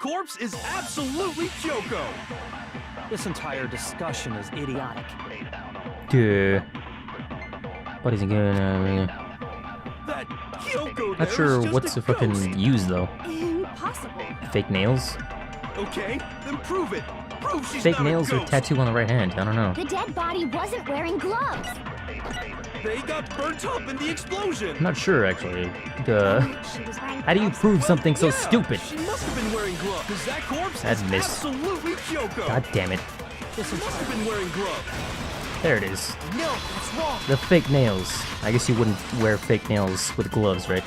corpse is absolutely Kyoko. This entire discussion is idiotic. Dude. What is he gonna... That Kyoko Not there sure is just what's a to fucking ghost. use, though. Impossible. Fake nails? Okay, then prove it. Prove she's Fake not nails a or ghost. tattoo on the right hand? I don't know. The dead body wasn't wearing gloves. They got burnt up in the explosion. I'm not sure, actually. She was wearing How do you gloves. prove something so Yeah, stupid? She must have been wearing gloves. Cause that corpse That's is missed. absolutely Kyoko. God damn it. She must have been wearing gloves. There it is. No, that's wrong. The fake nails. I guess you wouldn't wear fake nails with gloves, right?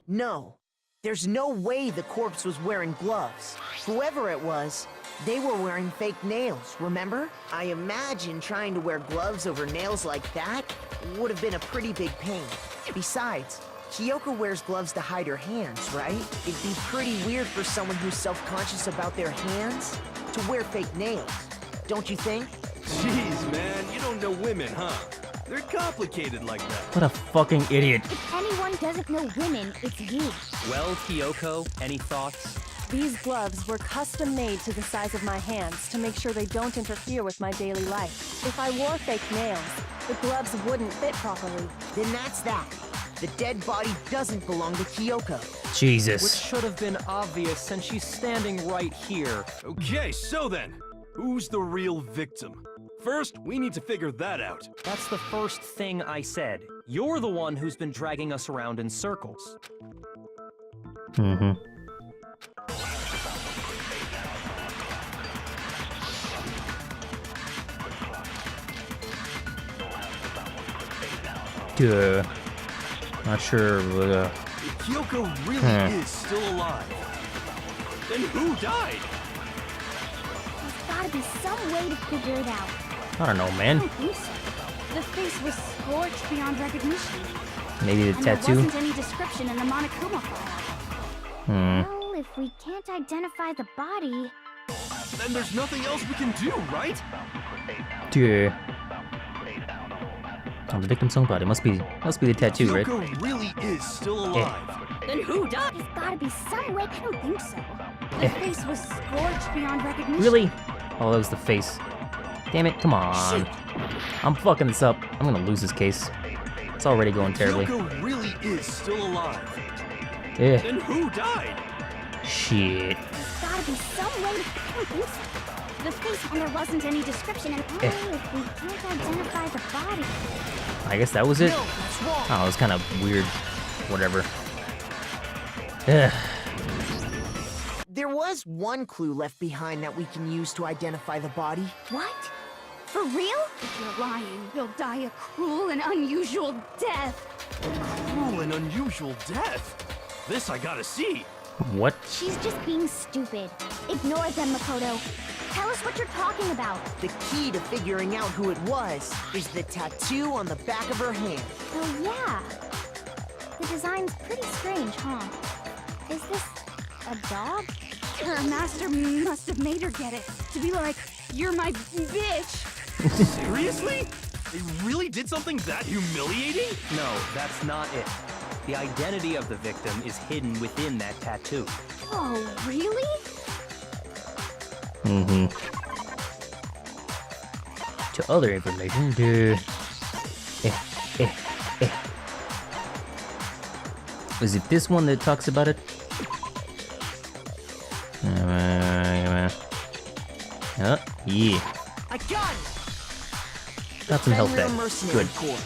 No, there's no way the corpse was wearing gloves. Whoever it was, they were wearing fake nails, remember? I imagine trying to wear gloves over nails like that would have been a pretty big pain. Besides, Kyoko wears gloves to hide her hands, right? It'd be pretty weird for someone who's self-conscious about their hands to wear fake nails, don't you think? Jeez, man, you don't know women, huh? They're complicated like that. What a fucking idiot. If anyone doesn't know women, it's you. Well, Kyoko, any thoughts? These gloves were custom made to the size of my hands to make sure they don't interfere with my daily life. If I wore fake nails, the gloves wouldn't fit properly. Then that's that. The dead body doesn't belong to Kyoko. Which Jesus. should have been obvious since she's standing right here. Okay, so then, who's the real victim? First, we need to figure that out. That's the first thing I said. You're the one who's been dragging us around in circles. Mm-hmm. Duh. Not sure. If Kyoko really is still alive, then who died? There's gotta be some way to figure it out. I don't know, I man. don't think so. The face was scorched beyond recognition. Maybe the And there tattoo? wasn't any description in the Monokuma file. Well, if we can't identify the body... Then there's nothing else we can do, right? Duh. Oh, the victim's own body. Must be the tattoo, right? Kyoko really is still alive. Then who died? There's gotta be some way. I don't think so. The Eh. face was scorched beyond recognition. Really? Oh, that was the face. Damn it, come on. I'm fucking this up. I'm gonna lose this case. It's already going terribly. Kyoko really is still alive. Eh, Then who died? shit. There's gotta be some way. I don't think so. The face, and there wasn't any description, and Eh. if we can't identify the body... I guess that was it? No, that's wrong. Oh, it was kind of weird. Whatever. Ugh. There was one clue left behind that we can use to identify the body. What? For real? If you're lying, you'll die a cruel and unusual death. Cruel and unusual death. This I gotta see. What? She's just being stupid. Ignore them, Makoto. Tell us what you're talking about. The key to figuring out who it was is the tattoo on the back of her hand. Oh, yeah. The design's pretty strange, huh? Is this a dog? Her master must have made her get it. To be like, you're my bitch. Seriously? They really did something that humiliating? No, that's not it. The identity of the victim is hidden within that tattoo. Oh, really? Mm-hmm. To other information, duh. Is it this one that talks about it? Yeah. I got it! Got some health Fenrir back. Mercenary Good. Corps.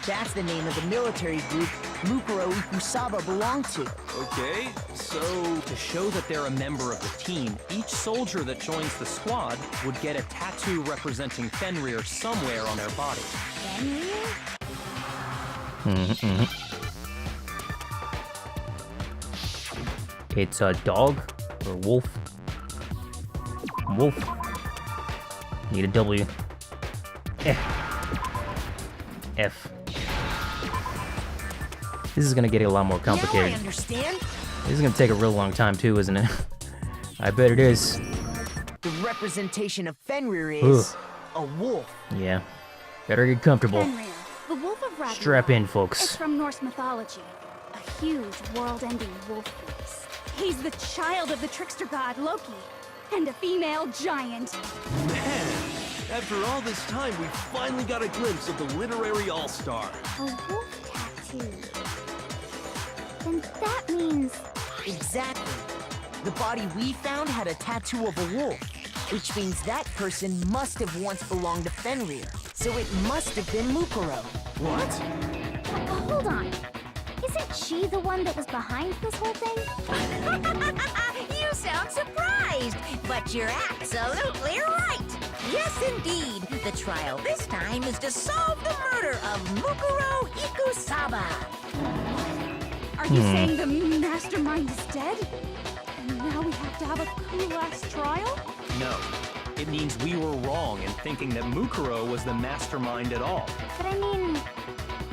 That's the name of the military group Mukuro Ikusaba belonged to. Okay, so To show that they're a member of the team, each soldier that joins the squad would get a tattoo representing Fenrir somewhere on their body. Fenrir? It's a dog or wolf. Wolf. Need a W. F. This is gonna get a lot more Now I complicated. understand. This is gonna take a real long time too, isn't it? I bet it is. The representation of Fenrir is a wolf. Yeah. Better get comfortable. Fenrir, the wolf of Ragnarok. Strap in, It's folks. from Norse mythology. A huge, world-ending wolf face. He's the child of the trickster god Loki, and a female giant. Man, after all this time, we finally got a glimpse of the literary all-star. A wolf tattoo. Then that means... Exactly. The body we found had a tattoo of a wolf, which means that person must have once belonged to Fenrir. So it must have been Mukuro. What? Hold on. Isn't she the one that was behind this whole thing? You sound surprised, but you're absolutely right. Yes, indeed. The trial this time is to solve the murder of Mukuro Ikusaba. Are you saying the mastermind is dead? And now we have to have a cool-ass trial? No. It means we were wrong in thinking that Mukuro was the mastermind at all. But I mean,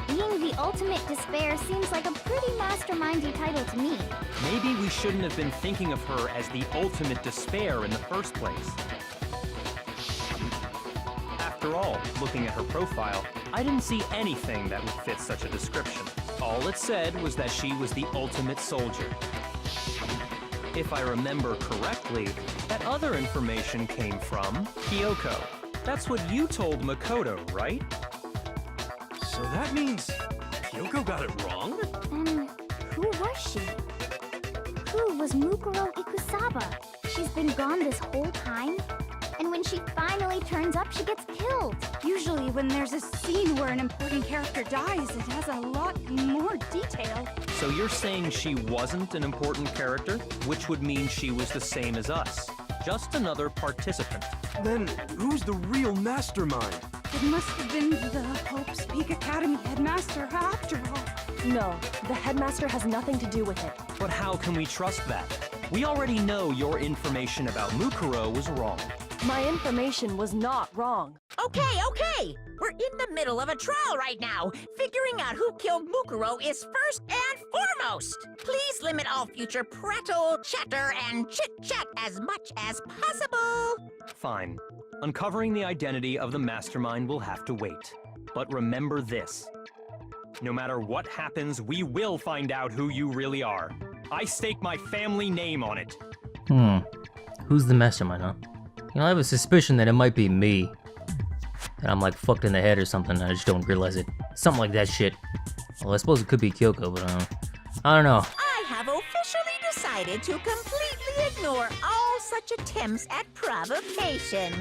being the ultimate despair seems like a pretty mastermindy title to me. Maybe we shouldn't have been thinking of her as the ultimate despair in the first place. After all, looking at her profile, I didn't see anything that would fit such a description. All it said was that she was the ultimate soldier. If I remember correctly, that other information came from Kyoko. That's what you told Makoto, right? So that means Kyoko got it wrong? Then who was she? Who was Mukuro Ikusaba? She's been gone this whole time? And when she finally turns up, she gets killed. Usually when there's a scene where an important character dies, it has a lot more detail. So you're saying she wasn't an important character, which would mean she was the same as us. Just another participant. Then who's the real mastermind? It must have been the Hope's Peak Academy headmaster after all. No, the headmaster has nothing to do with it. But how can we trust that? We already know your information about Mukuro was wrong. My information was not wrong. Okay. We're in the middle of a trial right now. Figuring out who killed Mukuro is first and foremost. Please limit all future prattle, chatter, and chit-chat as much as possible. Fine. Uncovering the identity of the mastermind will have to wait. But remember this. No matter what happens, we will find out who you really are. I stake my family name on it. Who's the mastermind, huh? You know, I have a suspicion that it might be me. That I'm like fucked in the head or something, I just don't realize it. Something like that shit. Well, I suppose it could be Kyoko, but I don't know. I have officially decided to completely ignore all such attempts at provocation.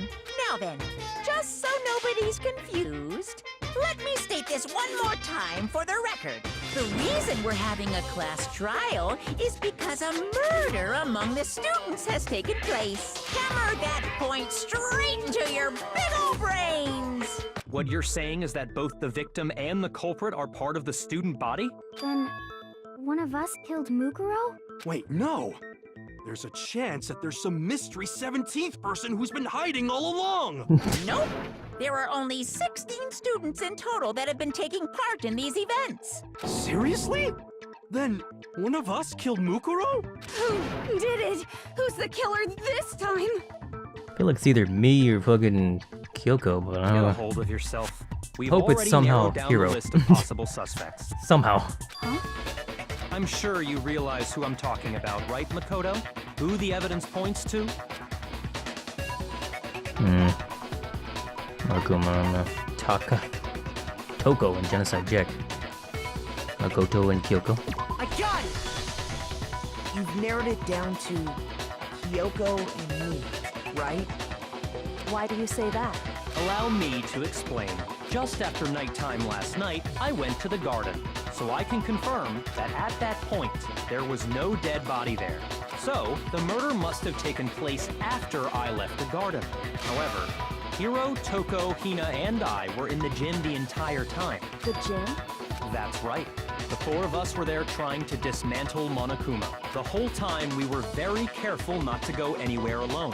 Now then, just so nobody's confused, let me state this one more time for the record. The reason we're having a class trial is because a murder among the students has taken place. Hammer that point straight into your big ol' brains! What you're saying is that both the victim and the culprit are part of the student body? Then one of us killed Mukuro? Wait, no! There's a chance that there's some mystery 17th person who's been hiding all along! Nope! There are only 16 students in total that have been taking part in these events. Seriously? Then one of us killed Mukuro? Who did it? Who's the killer this time? I feel like it's either me or fucking Kyoko, but I Get don't a know. hold of yourself. We've Hope it's already somehow narrowed down Hiro. the list of possible suspects. Somehow. I'm sure you realize who I'm talking about, right, Makoto? Who the evidence points to? Makuma, Taka, Toko, and Genocide Jack. Makoto and Kyoko. I got it! You've narrowed it down to Kyoko and me, right? Why do you say that? Allow me to explain. Just after nighttime last night, I went to the garden, so I can confirm that at that point, there was no dead body there. So, the murder must have taken place after I left the garden. However, Hiro, Toko, Hina, and I were in the gym the entire time. The gym? That's right. The four of us were there trying to dismantle Monokuma. The whole time, we were very careful not to go anywhere alone.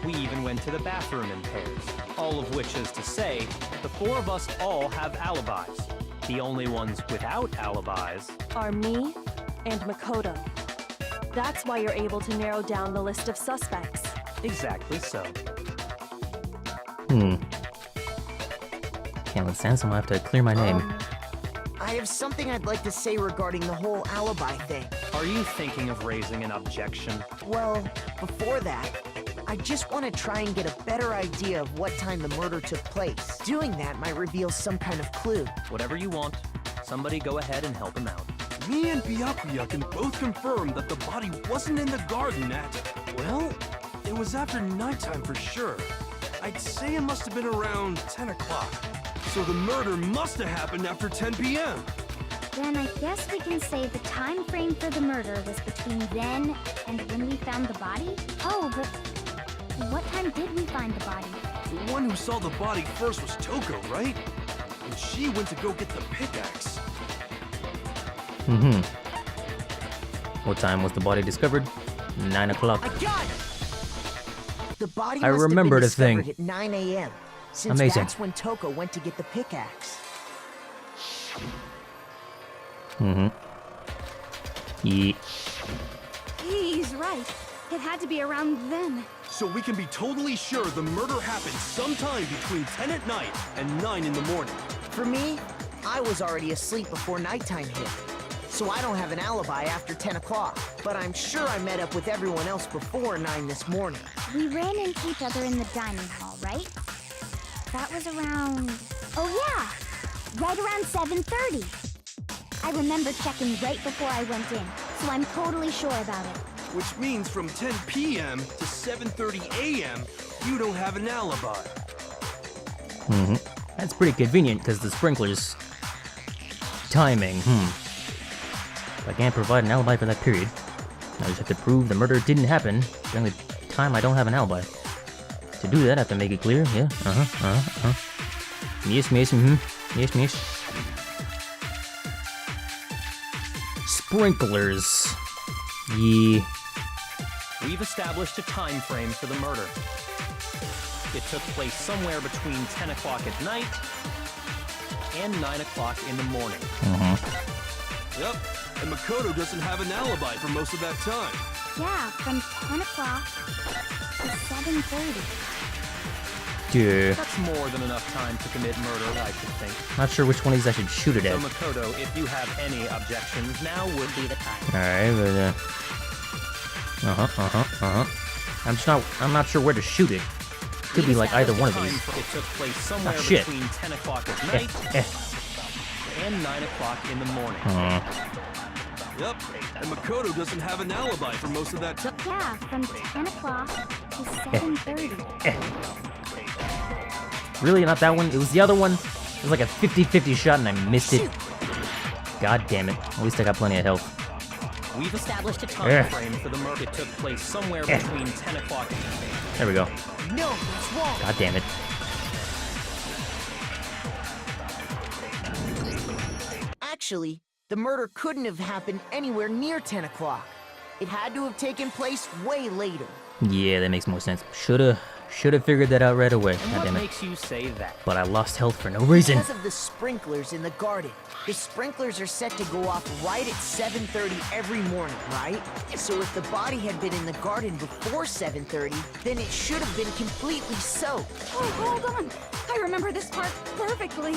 We even went to the bathroom in pairs. All of which is to say, the four of us all have alibis. The only ones without alibis Are me and Makoto. That's why you're able to narrow down the list of suspects. exactly so. Can't understand, so I'm gonna have to clear my name. I have something I'd like to say regarding the whole alibi thing. Are you thinking of raising an objection? Well, before that, I just want to try and get a better idea of what time the murder took place. Doing that might reveal some kind of clue. Whatever you want. Somebody go ahead and help him out. Me and Byakuya can both confirm that the body wasn't in the garden at, well, it was after nighttime for sure. I'd say it must have been around 10 o'clock. So the murder must have happened after 10 p.m. Then I guess we can say the time frame for the murder was between then and when we found the body? Oh, but what time did we find the body? The one who saw the body first was Toko, right? And she went to go get the pickaxe. Mm-hmm. What time was the body discovered? 9 o'clock. I got it! The body I must remember have been the discovered thing. at 9 a.m. Since Amazing. that's when Toko went to get the pickaxe. Mm-hmm. Yeah. He's right. It had to be around then. So we can be totally sure the murder happened sometime between 10 at night and 9 in the morning. For me, I was already asleep before nighttime hit. So I don't have an alibi after 10 o'clock. But I'm sure I met up with everyone else before 9 this morning. We ran into each other in the dining hall, right? That was around... Oh yeah! Right around 7:30. I remember checking right before I went in, so I'm totally sure about it. Which means from 10 p.m. to 7:30 a.m., you don't have an alibi. Mm-hmm. That's pretty convenient, because the sprinklers... Timing, If I can't provide an alibi for that period, I just have to prove the murder didn't happen during the time I don't have an alibi. To do that, I have to make it clear, yeah, Yes, miss, Yes, miss. Sprinklers. Yeah. We've established a time frame for the murder. It took place somewhere between 10 o'clock at night and 9 o'clock in the morning. Yep, and Makoto doesn't have an alibi for most of that time. Yeah, from 10 o'clock to 7:30. Dude. That's more than enough time to commit murder, I should think. Not sure which one of these I should shoot it So at. Makoto, if you have any objections, now would be the time. Alright, but I'm not sure where to shoot it. Could be like either one of these. It took place somewhere shit. between 10 o'clock at night and 9 o'clock in the morning. Yep, and Makoto doesn't have an alibi for most of that time. Yeah, from 10 o'clock to 7:30. Really? Not that one? It was the other one? It was like a 50-50 shot and I missed it. God damn it. At least I got plenty of health. We've established a time frame for the murder. It took place somewhere between 10 o'clock and... There we go. No, that's wrong. God damn it. Actually, the murder couldn't have happened anywhere near 10 o'clock. It had to have taken place way later. Yeah, that makes more sense. Shoulda figured that out right away. And God what damn it. makes you say that? But I lost health for no reason. Because of the sprinklers in the garden. The sprinklers are set to go off right at 7:30 every morning, right? So if the body had been in the garden before 7:30, then it should have been completely soaked. Oh, hold on. I remember this part perfectly.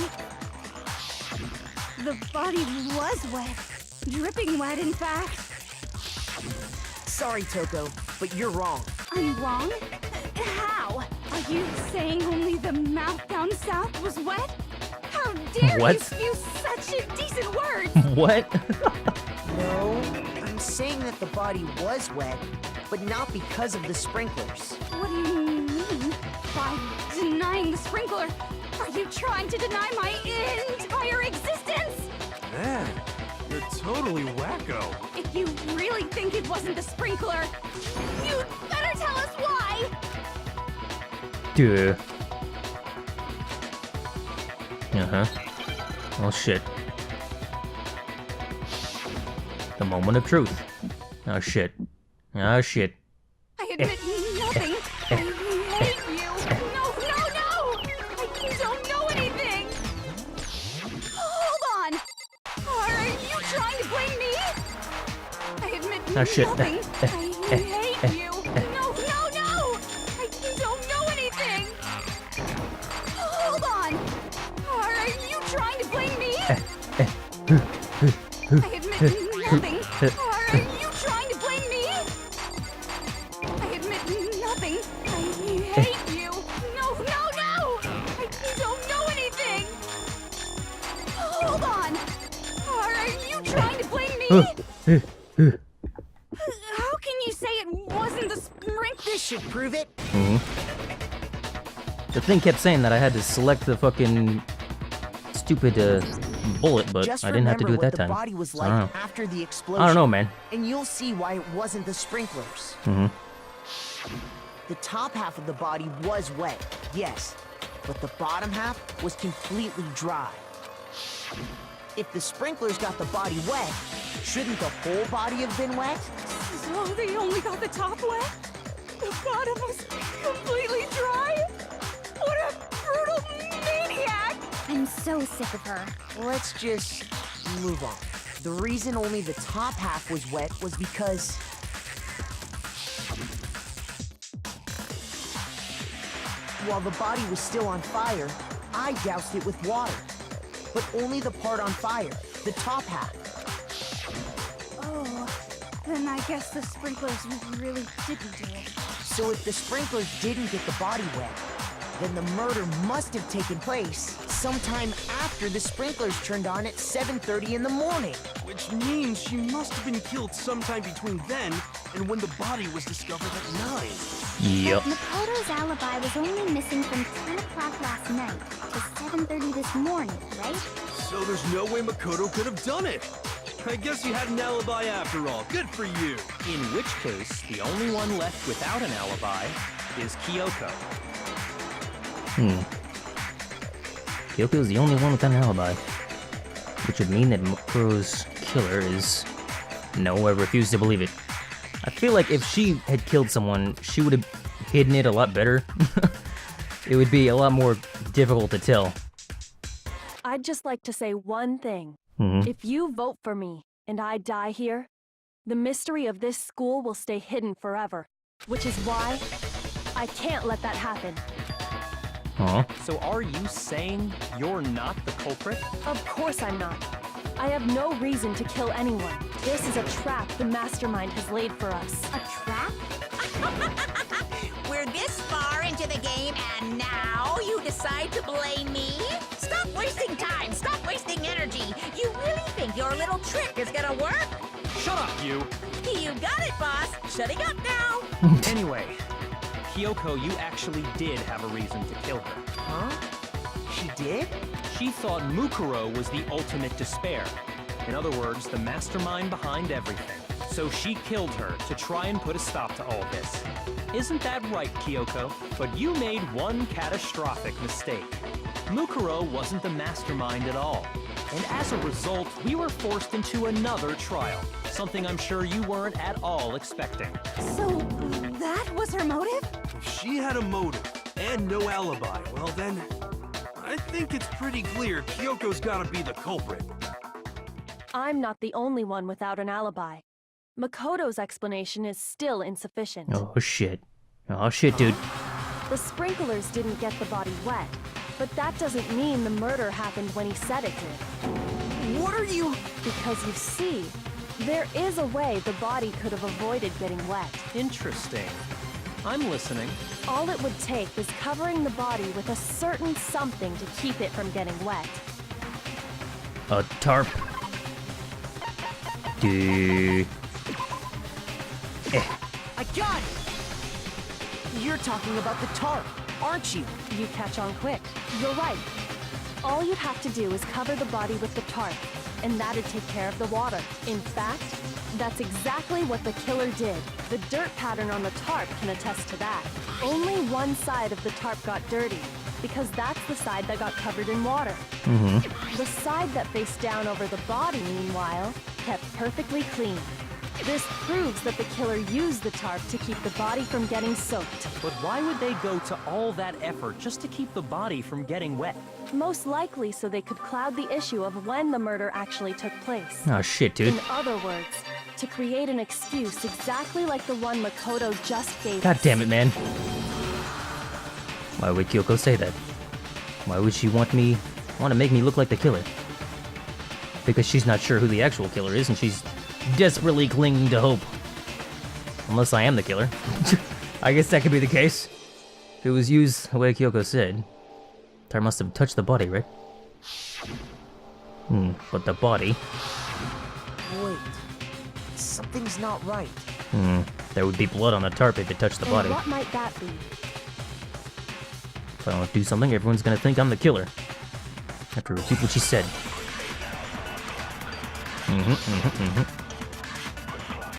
The body was wet. Dripping wet, in fact. Sorry, Toko, but you're wrong. I'm wrong? How? Are you saying only the mouth down south was wet? How dare What? you spew such indecent words? What? No, I'm saying that the body was wet, but not because of the sprinklers. What do you mean? By denying the sprinkler, are you trying to deny my entire existence? Man, you're totally wacko. If you really think it wasn't the sprinkler, you'd better tell us why! Duh. Oh shit. The moment of truth. Oh shit. Oh shit. I admit nothing. I hate you. No, no, no! I don't know anything! Hold on! Are you trying to blame me? I admit Oh, shit. nothing. I hate you. No, no, no! I don't know anything! Hold on! Are you trying to blame me? nothing. I hate you. No, no, no! I don't know anything. Hold on. Are you trying to blame me? How can you say it wasn't the sprinkler? This should prove it. The thing kept saying that I had to select the fucking stupid bullet, but Just I didn't have to do it remember that time. what the body was I don't like know. after the explosion. I don't know, man. And you'll see why it wasn't the sprinklers. The top half of the body was wet, yes, but the bottom half was completely dry. If the sprinklers got the body wet, shouldn't the whole body have been wet? So they only got the top wet? The bottom was completely dry? What a brutal maniac! I'm so sick of her. Let's just move on. The reason only the top half was wet was because while the body was still on fire, I doused it with water. But only the part on fire, the top half. Oh, then I guess the sprinklers really didn't do it. So if the sprinklers didn't get the body wet, then the murder must have taken place sometime after the sprinklers turned on at 7:30 in the morning. Which means she must have been killed sometime between then and when the body was discovered at 9. Yep. Makoto's alibi was only missing from 10 o'clock last night to 7:30 this morning, right? So there's no way Makoto could have done it. I guess you had an alibi after all. Good for you. In which case, the only one left without an alibi is Kyoko. Kyoko's the only one with an alibi. Which would mean that Makoto's killer is... No, I refuse to believe it. I feel like if she had killed someone, she would have hidden it a lot better. It would be a lot more difficult to tell. I'd just like to say one thing. If you vote for me and I die here, the mystery of this school will stay hidden forever. Which is why I can't let that happen. Aw. So are you saying you're not the culprit? Of course I'm not. I have no reason to kill anyone. This is a trap the mastermind has laid for us. A trap? We're this far into the game, and now you decide to blame me? Stop wasting time! Stop wasting energy! You really think your little trick is gonna work? Shut up, you! You got it, boss! Shutting up now! Anyway, Kyoko, you actually did have a reason to kill her. Huh? She did? She thought Mukuro was the ultimate despair. In other words, the mastermind behind everything. So she killed her to try and put a stop to all this. Isn't that right, Kyoko? But you made one catastrophic mistake. Mukuro wasn't the mastermind at all. And as a result, we were forced into another trial. Something I'm sure you weren't at all expecting. So, that was her motive? If she had a motive and no alibi, well then, I think it's pretty clear Kyoko's gotta be the culprit. I'm not the only one without an alibi. Makoto's explanation is still insufficient. Oh shit. Oh shit, dude. The sprinklers didn't get the body wet, but that doesn't mean the murder happened when he said it did. What are you... Because you see, there is a way the body could have avoided getting wet. Interesting. I'm listening. All it would take is covering the body with a certain something to keep it from getting wet. A tarp. Dude. I got it! You're talking about the tarp, aren't you? You catch on quick. You're right. All you'd have to do is cover the body with the tarp, and that'd take care of the water. In fact, that's exactly what the killer did. The dirt pattern on the tarp can attest to that. Only one side of the tarp got dirty, because that's the side that got covered in water. The side that faced down over the body, meanwhile, kept perfectly clean. This proves that the killer used the tarp to keep the body from getting soaked. But why would they go to all that effort just to keep the body from getting wet? Most likely so they could cloud the issue of when the murder actually took place. Oh shit, dude. In other words, to create an excuse exactly like the one Makoto just gave God us. damn it, man. Why would Kyoko say that? Why would she want to make me look like the killer? Because she's not sure who the actual killer is and she's desperately clinging to hope. Unless I am the killer. I guess that could be the case. If it was used the way Kyoko said, Tar must have touched the body, right? But the body... Wait. Something's not right. There would be blood on the tarp if it touched the body. And what might that be? If I don't do something, everyone's gonna think I'm the killer. I have to repeat what she said.